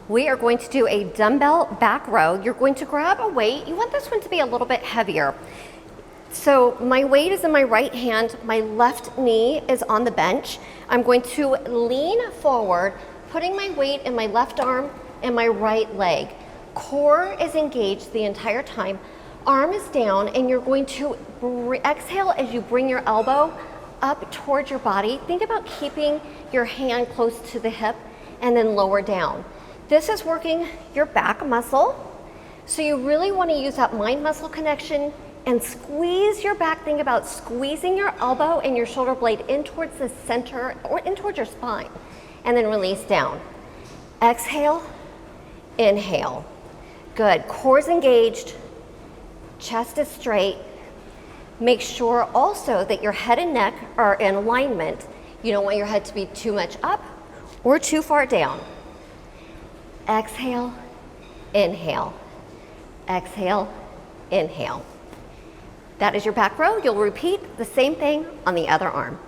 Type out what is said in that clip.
We are going to do a dumbbell back row. You're going to grab a weight. You want this one to be a little bit heavier. So my weight is in my right hand, my left knee is on the bench. I'm going to lean forward, putting my weight in my left arm and my right leg. Core is engaged the entire time. Arm is down, and you're going to exhale as you bring your elbow up towards your body. Think about keeping your hand close to the hip and then lower down. This is working your back muscle. So you really want to use that mind muscle connection and squeeze your back. Think about squeezing your elbow and your shoulder blade in towards the center or in towards your spine, and then release down. Exhale, inhale. Good. Core's engaged, chest is straight. Make sure also that your head and neck are in alignment. You don't want your head to be too much up or too far down. Exhale, inhale. Exhale, inhale. That is your back row. You'll repeat the same thing on the other arm.